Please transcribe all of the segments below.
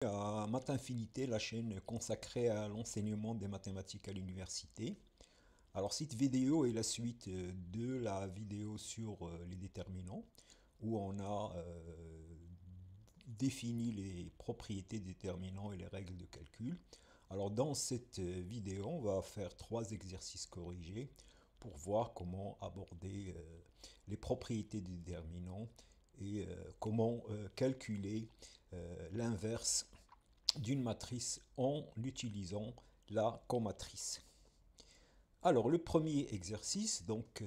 À Math Infinité, la chaîne consacrée à l'enseignement des mathématiques à l'université. Alors cette vidéo est la suite de la vidéo sur les déterminants, où on a défini les propriétés des déterminants et les règles de calcul. Alors dans cette vidéo, on va faire 3 exercices corrigés pour voir comment aborder les propriétés des déterminants et comment calculer l'inverse d'une matrice en utilisant la comatrice. Alors le premier exercice, donc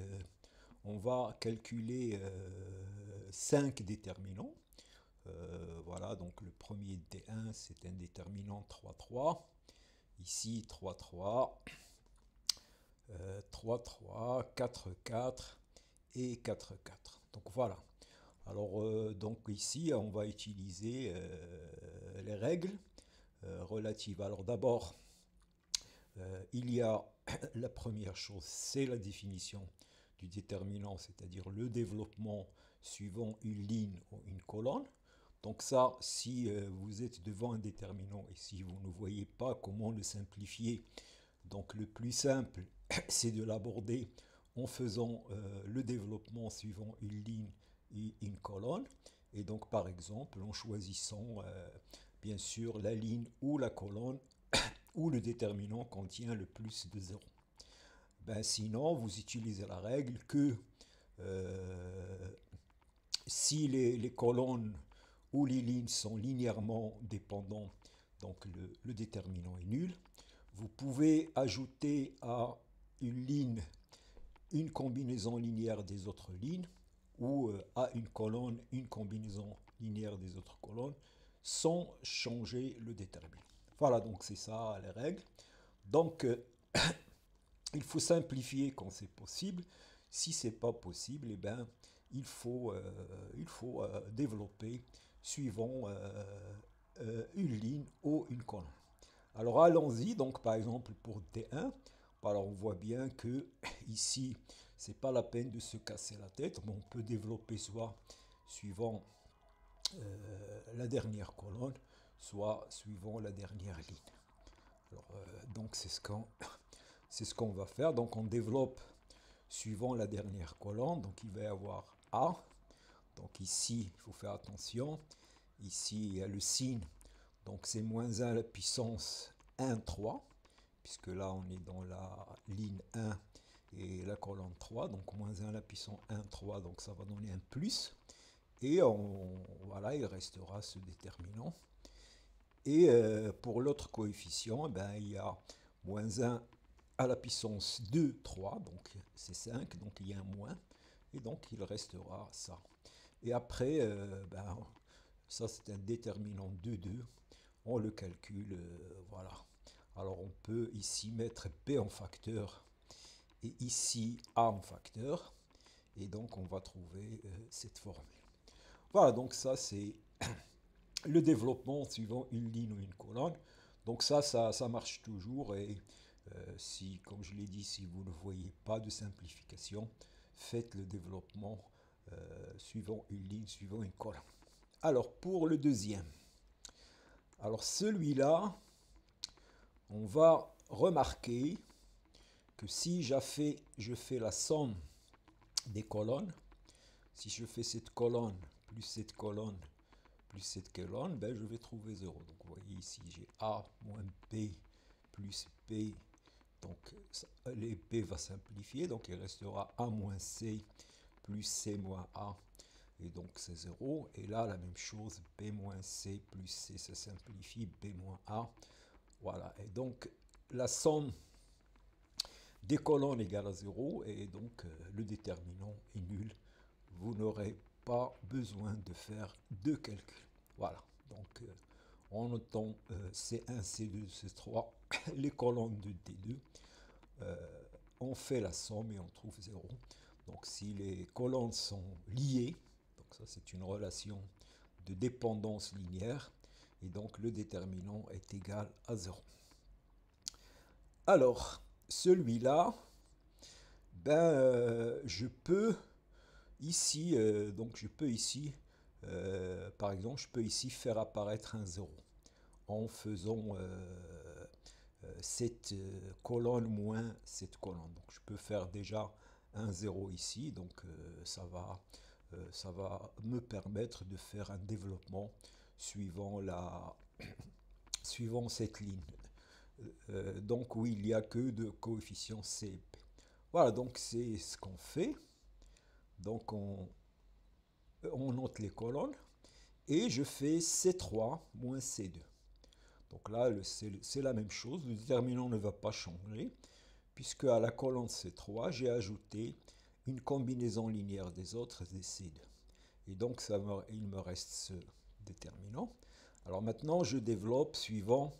on va calculer 5 déterminants. Voilà, donc le premier D1 c'est un déterminant 3, 3. Ici 3, 3, 3, 3, 4, 4 et 4, 4. Donc voilà. Alors donc ici on va utiliser les règles relatives. Alors d'abord, il y a la première chose, c'est la définition du déterminant, c'est-à-dire le développement suivant une ligne ou une colonne. Donc ça, si vous êtes devant un déterminant et si vous ne voyez pas comment le simplifier, donc le plus simple, c'est de l'aborder en faisant le développement suivant une ligne et une colonne. Et donc par exemple, en choisissant bien sûr la ligne ou la colonne où le déterminant contient le plus de 0. Ben, sinon, vous utilisez la règle que si les colonnes ou les lignes sont linéairement dépendants, donc le déterminant est nul. Vous pouvez ajouter à une ligne une combinaison linéaire des autres lignes ou à une colonne une combinaison linéaire des autres colonnes sans changer le déterminant. Voilà, donc c'est ça les règles. Donc, il faut simplifier quand c'est possible. Si ce n'est pas possible, eh ben, il faut développer suivant une ligne ou une colonne. Alors allons-y, donc par exemple pour T1, alors on voit bien que ici, c'est pas la peine de se casser la tête, mais on peut développer soit suivant la dernière colonne, soit suivant la dernière ligne. Alors, donc c'est ce qu'on va faire. Donc on développe suivant la dernière colonne. Donc il va y avoir A. Donc ici, il faut faire attention. Ici, il y a le signe. Donc c'est moins 1 à la puissance 1, 3. Puisque là, on est dans la ligne 1 et la colonne 3. Donc moins 1 à la puissance 1, 3. Donc ça va donner un plus. Et voilà, il restera ce déterminant. Et pour l'autre coefficient, ben, il y a moins 1 à la puissance 2, 3, donc c'est 5, donc il y a un moins, et donc il restera ça. Et après, ben, ça c'est un déterminant de 2, on le calcule, voilà. Alors on peut ici mettre P en facteur, et ici A en facteur, et donc on va trouver cette formule. Voilà, donc ça c'est le développement suivant une ligne ou une colonne. Donc ça marche toujours et si, comme je l'ai dit, si vous ne voyez pas de simplification, faites le développement suivant une ligne, suivant une colonne. Alors pour le deuxième, alors celui-là, on va remarquer que si je fais la somme des colonnes, si je fais cette colonne plus cette colonne plus cette colonne, ben, je vais trouver 0. Donc vous voyez ici, j'ai A moins B plus P. Donc les P va simplifier, donc il restera A moins C plus C moins A. Et donc c'est 0. Et là, la même chose, B moins C plus C, ça simplifie, B moins A. Voilà. Et donc la somme des colonnes égale à 0. Et donc le déterminant est nul. Vous n'aurez pas besoin de faire de calcul. Voilà, donc en notant C1, C2, C3, les colonnes de D2, on fait la somme et on trouve 0. Donc si les colonnes sont liées, donc ça c'est une relation de dépendance linéaire, et donc le déterminant est égal à 0. Alors, celui-là, ben, je peux ici, par exemple, je peux ici faire apparaître un 0. en faisant cette colonne moins cette colonne. Donc je peux faire déjà un 0 ici, donc ça va me permettre de faire un développement suivant, suivant cette ligne. Donc où il n'y a que de coefficients C et P. Voilà, donc c'est ce qu'on fait. Donc on note les colonnes et je fais C3 moins C2. Donc là, c'est la même chose, le déterminant ne va pas changer, puisque à la colonne C3, j'ai ajouté une combinaison linéaire des autres des C2. Et donc, il me reste ce déterminant. Alors maintenant, je développe suivant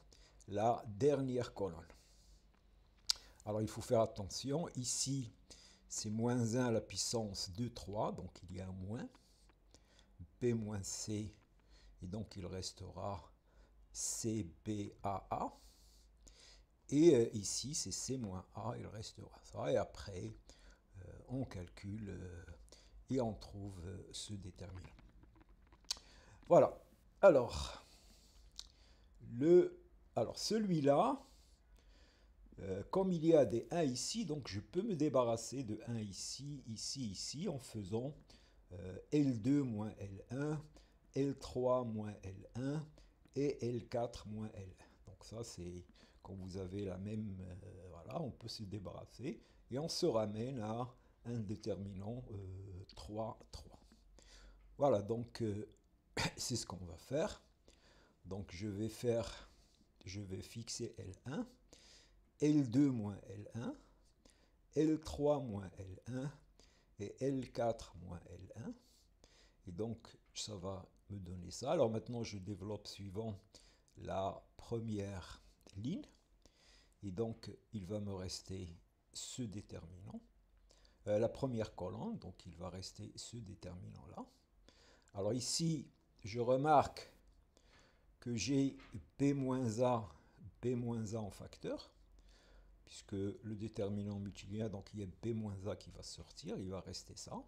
la dernière colonne. Alors, il faut faire attention. Ici, c'est moins 1 à la puissance de 3, donc il y a un moins. P moins C, et donc il restera CBAA. Et ici, c'est C moins A, il restera ça. Et après, on calcule et on trouve ce déterminant. Voilà. Alors celui-là, comme il y a des 1 ici, donc je peux me débarrasser de 1 ici, ici, en faisant L2 moins L1, L3 moins L1 et L4 moins L1. Donc ça, c'est quand vous avez la même... voilà, on peut se débarrasser et on se ramène à un déterminant 3, 3. Voilà, donc c'est ce qu'on va faire. Donc je vais fixer L1, L2 moins L1, L3 moins L1 et L4 moins L1. Et donc, ça va me donner ça. Alors maintenant, je développe suivant la première ligne. Et donc, il va me rester ce déterminant. La première colonne, donc il va rester ce déterminant-là. Alors ici, je remarque que j'ai B-A en facteur, puisque le déterminant multilinéaire, donc il y a B-A qui va sortir, il va rester ça.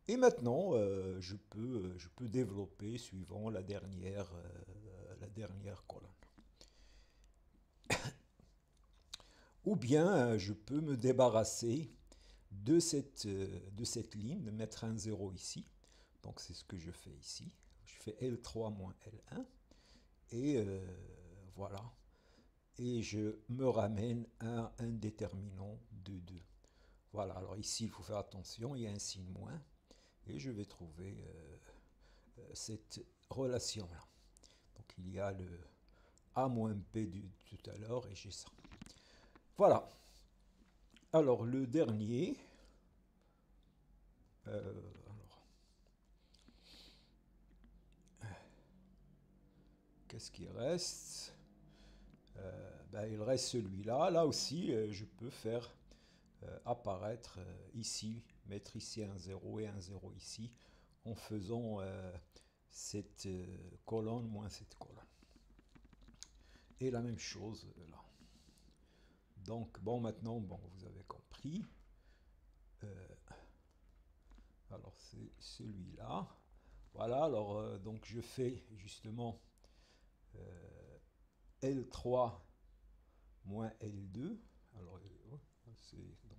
Et maintenant, je peux développer suivant la dernière colonne. Ou bien, je peux me débarrasser de cette ligne, de mettre un 0 ici. Donc c'est ce que je fais ici. Je fais L3 moins L1. Et voilà. Et je me ramène à un déterminant de 2. Voilà, alors ici, il faut faire attention, il y a un signe moins. Et je vais trouver cette relation-là. Donc il y a le A moins P de tout à l'heure et j'ai ça. Voilà. Alors le dernier. Qu'est-ce qui reste? Il reste celui-là. Là aussi, je peux faire apparaître ici, mettre ici un 0 et un 0 ici, en faisant cette colonne moins cette colonne. Et la même chose là. Donc, bon, maintenant, bon, vous avez compris. Alors, c'est celui-là. Voilà, alors, donc je fais justement L3 moins L2. Alors, donc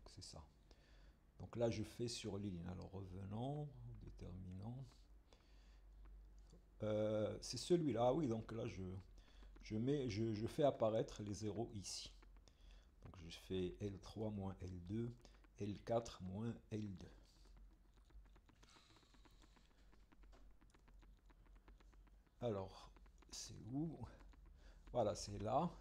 c'est ça. Donc là, je fais sur ligne. Alors, revenons, déterminant. C'est celui-là, oui, donc là, je fais apparaître les zéros ici. Donc je fais L3 moins L2, L4 moins L2. Alors, c'est où? Voilà, c'est là.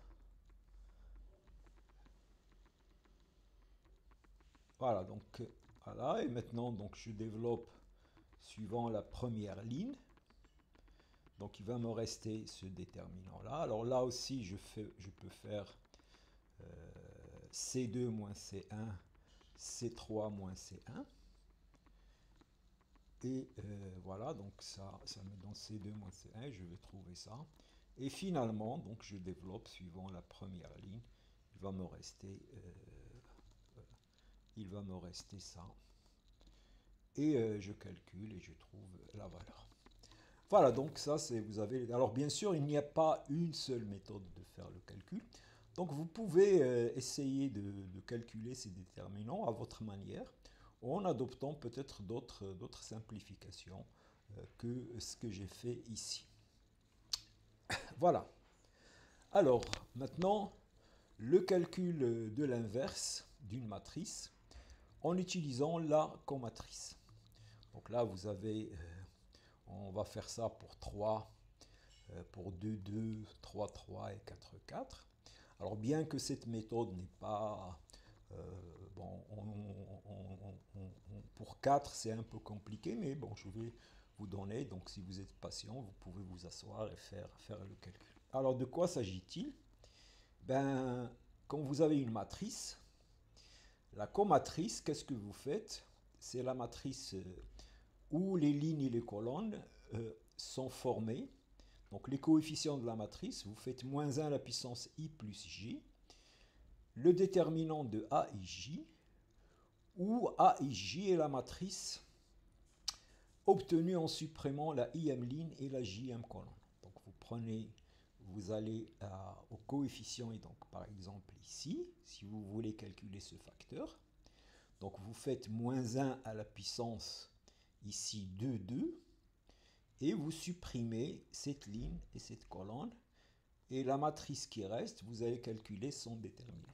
Voilà, donc, voilà, et maintenant, donc, je développe suivant la première ligne. Donc, il va me rester ce déterminant-là. Alors là aussi, je peux faire C2 moins C1, C3 moins C1. Et voilà, donc ça me donne C2 moins C1, et je vais trouver ça. Et finalement, donc je développe suivant la première ligne, il va me rester ça. Et je calcule et je trouve la valeur. Voilà, donc ça, c'est, vous avez... Alors bien sûr, il n'y a pas une seule méthode de faire le calcul. Donc vous pouvez essayer de calculer ces déterminants à votre manière, en adoptant peut-être d'autres simplifications que ce que j'ai fait ici. Voilà. Alors, maintenant, le calcul de l'inverse d'une matrice en utilisant la comatrice. Donc là, vous avez, on va faire ça pour 3, pour 2, 2, 3, 3 et 4, 4. Alors bien que cette méthode n'est pas... bon, pour 4, c'est un peu compliqué, mais bon, je vais vous donner. Donc si vous êtes patient, vous pouvez vous asseoir et faire le calcul. Alors de quoi s'agit-il? Ben, quand vous avez une matrice, la comatrice, qu'est-ce que vous faites? C'est la matrice où les lignes et les colonnes sont formées. Donc les coefficients de la matrice, vous faites moins 1 à la puissance i plus j, le déterminant de a et j, où a et j est la matrice obtenue en supprimant la im ligne et la jm colonne. Donc vous prenez, vous allez au coefficient, et donc par exemple ici, si vous voulez calculer ce facteur, donc vous faites moins 1 à la puissance ici 2, 2, et vous supprimez cette ligne et cette colonne, et la matrice qui reste, vous allez calculer son déterminant.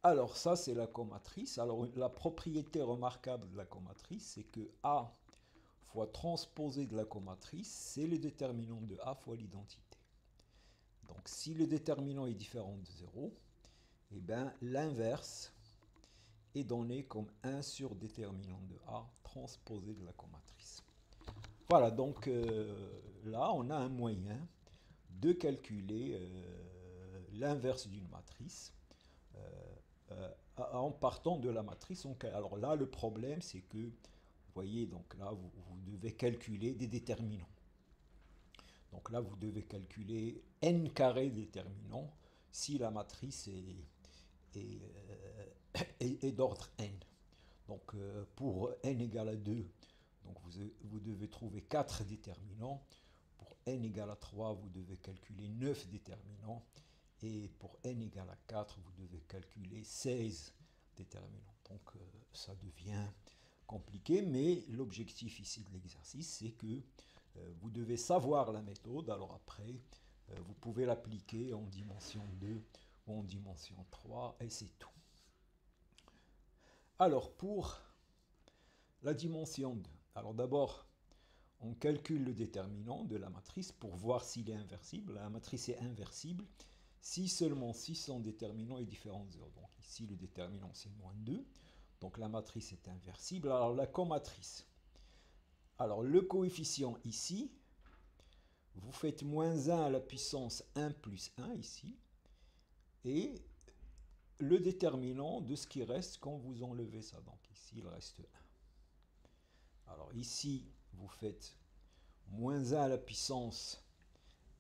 Alors ça, c'est la comatrice. Alors la propriété remarquable de la comatrice, c'est que A fois transposé de la comatrice, c'est le déterminant de A fois l'identité. Donc si le déterminant est différent de 0, eh bien l'inverse est donné comme 1 sur déterminant de A transposé de la comatrice. Voilà, donc là, on a un moyen de calculer l'inverse d'une matrice en partant de la matrice. Alors là, le problème, c'est que, vous voyez, donc là, vous devez calculer des déterminants. Donc là, vous devez calculer n carré déterminants si la matrice est d'ordre n. Donc pour n égale à 2, donc vous devez trouver 4 déterminants. Pour n égale à 3, vous devez calculer 9 déterminants. Et pour n égale à 4, vous devez calculer 16 déterminants. Donc ça devient compliqué, mais l'objectif ici de l'exercice, c'est que vous devez savoir la méthode. Alors après, vous pouvez l'appliquer en dimension 2 ou en dimension 3, et c'est tout. Alors pour la dimension 2, alors d'abord, on calcule le déterminant de la matrice pour voir s'il est inversible. La matrice est inversible si seulement si son déterminant est différent de 0. Donc ici, le déterminant, c'est moins 2. Donc la matrice est inversible. Alors la comatrice. Alors le coefficient ici, vous faites moins 1 à la puissance 1 plus 1 ici. Et le déterminant de ce qui reste quand vous enlevez ça. Donc ici, il reste 1. Alors ici, vous faites moins 1 à la puissance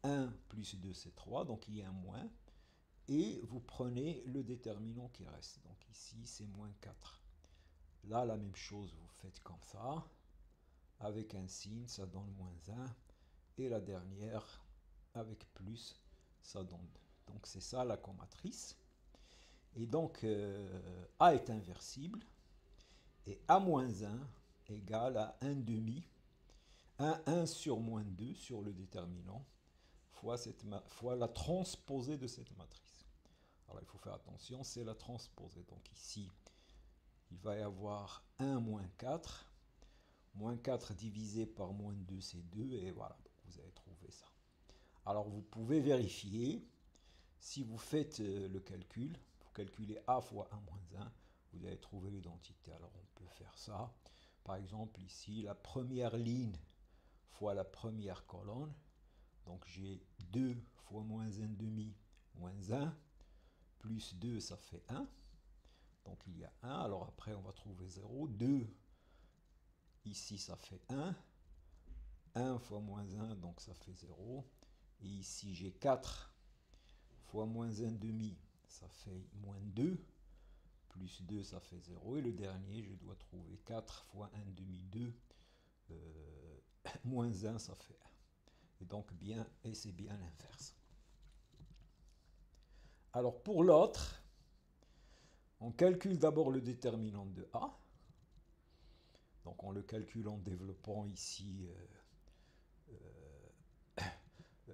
1 plus 2, c'est 3. Donc il y a un moins. Et vous prenez le déterminant qui reste. Donc ici, c'est moins 4. Là, la même chose, vous faites comme ça. Avec un signe, ça donne moins 1. Et la dernière, avec plus, ça donne 2. Donc c'est ça la comatrice. Et donc, A est inversible. Et A moins 1 égale à 1 demi. 1 sur moins 2 sur le déterminant fois la transposée de cette matrice. Alors il faut faire attention, c'est la transposée. Donc ici, il va y avoir 1 moins 4. Moins 4 divisé par moins 2, c'est 2. Et voilà, donc vous avez trouvé ça. Alors vous pouvez vérifier, si vous faites le calcul, vous calculez A fois 1 moins 1, vous allez trouver l'identité. Alors on peut faire ça. Par exemple ici, la première ligne fois la première colonne. Donc j'ai 2 fois moins 1 demi moins 1. Plus 2, ça fait 1. Donc il y a 1. Alors après, on va trouver 0. 2, ici, ça fait 1. 1 fois moins 1, donc ça fait 0. Et ici, j'ai 4 fois moins 1 demi, ça fait moins 2. Plus 2, ça fait 0. Et le dernier, je dois trouver 4 fois 1 demi, 2. moins 1, ça fait 1. Et donc bien, et c'est bien l'inverse. Alors pour l'autre, on calcule d'abord le déterminant de A. Donc on le calcule en développant ici,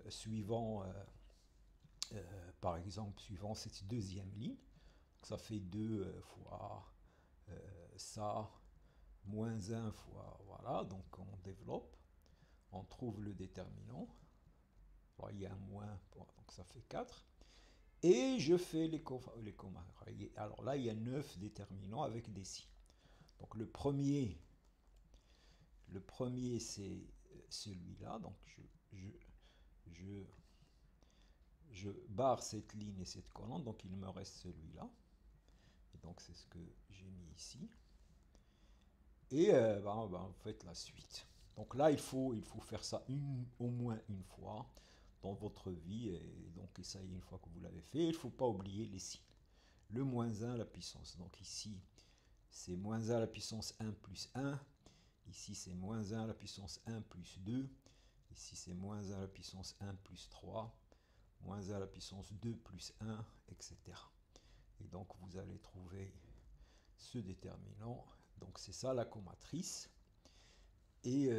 suivant, par exemple, suivant cette deuxième ligne. Donc ça fait 2 fois ça, moins 1 fois, voilà, donc on développe, on trouve le déterminant. Alors, il y a un moins, donc ça fait 4. Et je fais les commas. Alors là, il y a 9 déterminants avec des signes. Donc le premier c'est celui-là. Donc je barre cette ligne et cette colonne. Donc il me reste celui-là. Et donc c'est ce que j'ai mis ici. Et vous faites la suite. Donc là, il faut faire ça au moins une fois dans votre vie. Et donc, ça y est, une fois que vous l'avez fait, il ne faut pas oublier les signes. Le moins 1 à la puissance. Donc ici, c'est moins 1 à la puissance 1 plus 1. Ici, c'est moins 1 à la puissance 1 plus 2. Ici, c'est moins 1 à la puissance 1 plus 3. Moins 1 à la puissance 2 plus 1, etc. Et donc, vous allez trouver ce déterminant. Donc, c'est ça la comatrice. Et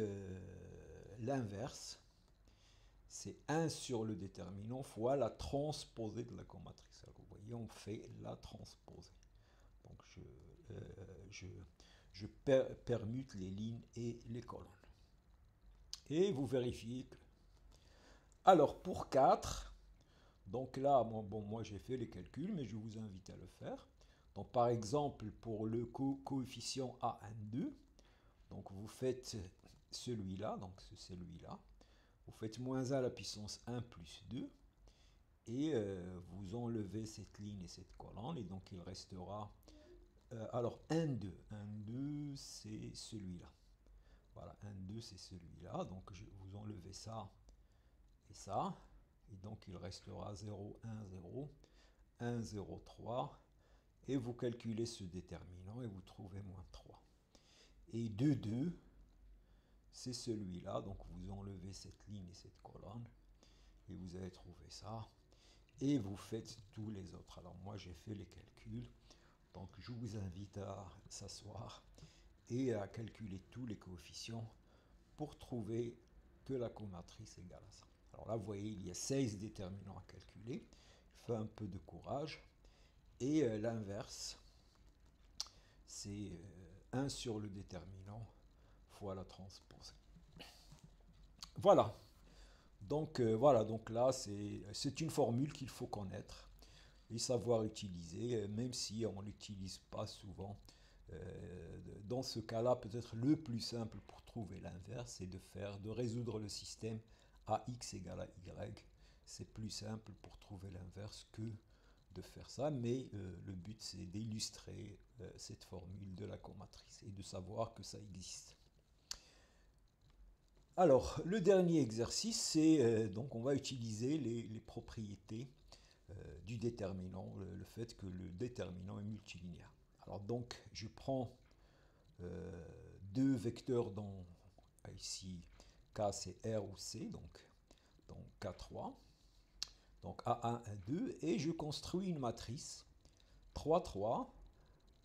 l'inverse, c'est 1 sur le déterminant fois la transposée de la comatrice. Alors, vous voyez, on fait la transposée. Donc, je permute les lignes et les colonnes. Et vous vérifiez que... Alors, pour 4, donc là, moi j'ai fait les calculs, mais je vous invite à le faire. Donc, par exemple, pour le coefficient A12, donc vous faites celui-là, donc c'est celui-là. Vous faites moins 1 à la puissance 1 plus 2. Et vous enlevez cette ligne et cette colonne. Et donc il restera... alors 1, 2. 1, 2, c'est celui-là. Voilà, 1, 2, c'est celui-là. Donc vous enlevez ça et ça. Et donc il restera 0, 1, 0. 1, 0, 3. Et vous calculez ce déterminant et vous trouvez moins 3. Et 2, 2, c'est celui-là. Donc vous enlevez cette ligne et cette colonne. Et vous allez trouver ça. Et vous faites tous les autres. Alors moi j'ai fait les calculs. Donc je vous invite à s'asseoir et à calculer tous les coefficients pour trouver que la comatrice est égale à ça. Alors là vous voyez il y a 16 déterminants à calculer. Faites un peu de courage. Et l'inverse, c'est 1 sur le déterminant fois la transposée. Voilà. Donc voilà, donc là c'est une formule qu'il faut connaître et savoir utiliser, même si on ne l'utilise pas souvent. Dans ce cas-là, peut-être le plus simple pour trouver l'inverse, c'est de résoudre le système AX égale à Y. C'est plus simple pour trouver l'inverse que de faire ça, mais le but c'est d'illustrer cette formule de la comatrice et de savoir que ça existe. Alors, le dernier exercice, c'est donc on va utiliser les propriétés du déterminant, le fait que le déterminant est multilinéaire. Alors donc, je prends deux vecteurs dans, ici, K c'est R ou C, donc K3, donc A1, A2, et je construis une matrice 3, 3,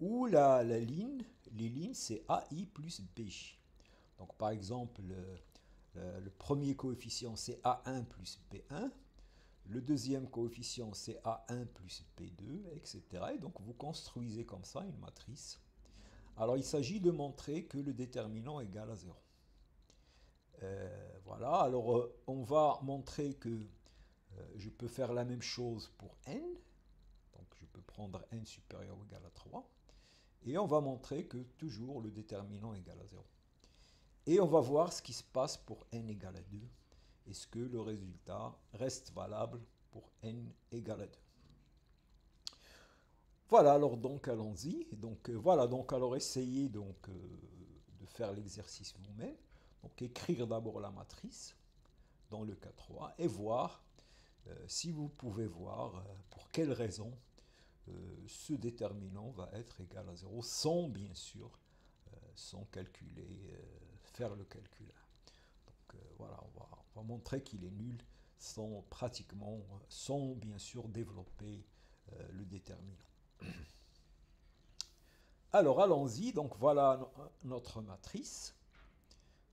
où les lignes c'est AI plus BJ. Donc par exemple, le premier coefficient c'est A1 plus B1, le deuxième coefficient c'est A1 plus B2, etc. Et donc vous construisez comme ça une matrice. Alors il s'agit de montrer que le déterminant est égal à 0. Voilà, alors on va montrer que je peux faire la même chose pour n. Donc je peux prendre n supérieur ou égal à 3. Et on va montrer que toujours le déterminant est égal à 0. Et on va voir ce qui se passe pour n égale à 2. Est-ce que le résultat reste valable pour n égale à 2? Voilà, alors donc allons-y. Donc voilà, donc alors essayez donc de faire l'exercice vous-même. Donc écrire d'abord la matrice dans le cas 3 et voir si vous pouvez voir pour quelle raison ce déterminant va être égal à 0 sans bien sûr sans calculer, faire le calcul. voilà, on va montrer qu'il est nul sans bien sûr développer le déterminant. Alors allons-y, donc voilà notre matrice.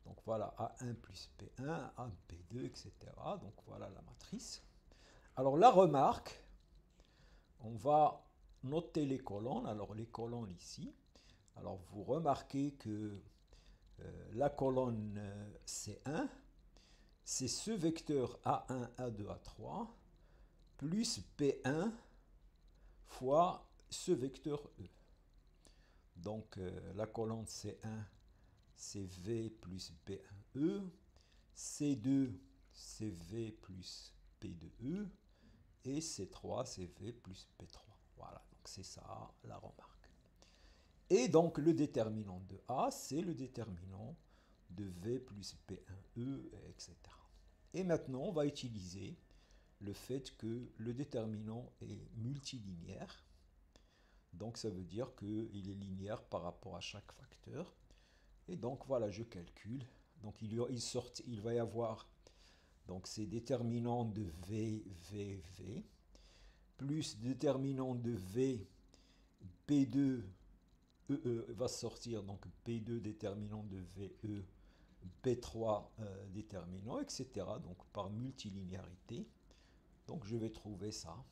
Donc voilà A1 plus P1, A P2, etc. Donc voilà la matrice. Alors la remarque, on va noter les colonnes. Alors les colonnes ici. Alors vous remarquez que la colonne C1, c'est ce vecteur A1, A2, A3, plus P1 fois ce vecteur E. Donc la colonne C1, c'est V plus P1E, C2, c'est V plus P2E, et C3, c'est V plus P3. Voilà, donc c'est ça la remarque. Et donc le déterminant de A, c'est le déterminant de V plus P1E, etc. Et maintenant, on va utiliser le fait que le déterminant est multilinéaire. Donc ça veut dire qu'il est linéaire par rapport à chaque facteur. Et donc voilà, je calcule. Donc il va y avoir donc ces déterminants de V, V, V, plus déterminant de V, P2, E va sortir, donc P2 déterminant de VE, P3 déterminant, etc. Donc par multilinéarité. Donc je vais trouver ça.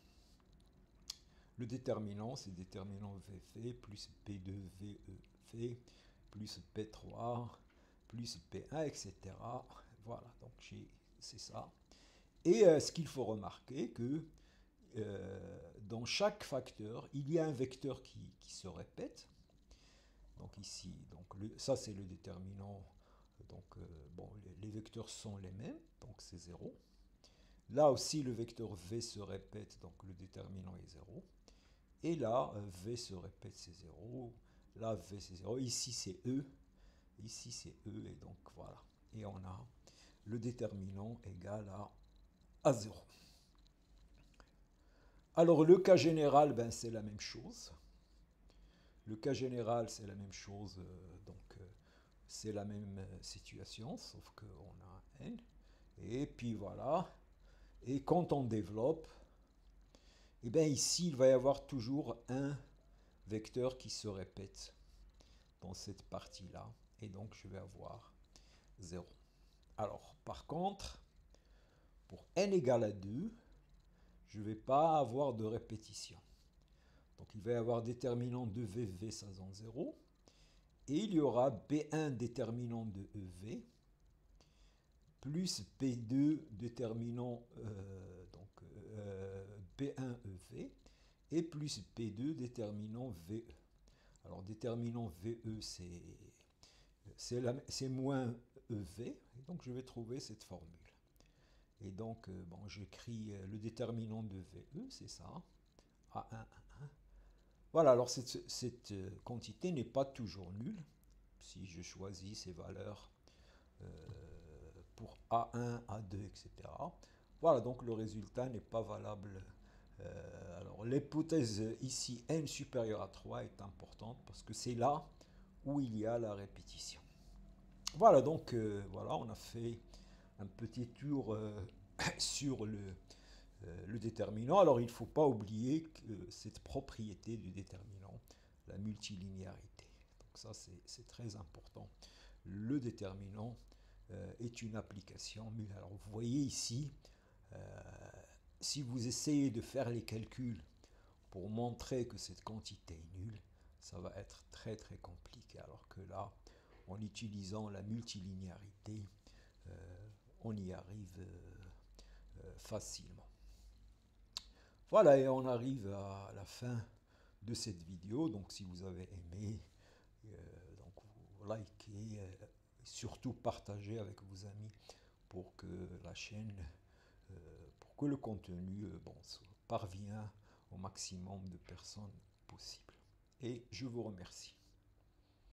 Le déterminant, c'est déterminant VV plus P2 VEV plus P3 plus P1, etc. Voilà, donc c'est ça. Et ce qu'il faut remarquer, que dans chaque facteur, il y a un vecteur qui se répète. Donc ici, donc ça c'est le déterminant. Donc bon, les vecteurs sont les mêmes, donc c'est 0. Là aussi, le vecteur V se répète, donc le déterminant est 0. Et là, V se répète, c'est 0. Là, V, c'est 0. Ici, c'est E. Ici, c'est E. Et donc, voilà. Et on a le déterminant égal à 0. Alors, le cas général, ben, c'est la même chose. Le cas général, c'est la même chose. C'est la même situation, sauf qu'on a un N. Et puis, voilà. Et quand on développe, et bien ici, il va y avoir toujours un vecteur qui se répète dans cette partie-là. Et donc, je vais avoir 0. Alors, par contre, pour n égale à 2, je ne vais pas avoir de répétition. Donc, il va y avoir déterminant de VV, ça donne 0. Et il y aura B1 déterminant de EV, plus P2 déterminant P1 EV, et plus P2 déterminant VE. Alors, déterminant VE, c'est moins EV, et donc je vais trouver cette formule. Et donc, bon, j'écris le déterminant de VE, c'est ça, A1, A1. Voilà, alors cette quantité n'est pas toujours nulle, si je choisis ces valeurs pour A1, A2, etc. Voilà, donc le résultat n'est pas valable. Alors l'hypothèse ici, n supérieur à 3 est importante parce que c'est là où il y a la répétition. Voilà, donc voilà, on a fait un petit tour sur le déterminant. Alors il ne faut pas oublier que cette propriété du déterminant, la multilinéarité. Donc ça c'est très important. Le déterminant est une application. Alors vous voyez ici, si vous essayez de faire les calculs pour montrer que cette quantité est nulle, ça va être très très compliqué. Alors que là, en utilisant la multilinéarité, on y arrive facilement. Voilà, et on arrive à la fin de cette vidéo. Donc si vous avez aimé, donc vous likez, surtout partagez avec vos amis pour que la chaîne, pour que le contenu parvienne au maximum de personnes possible. Et je vous remercie.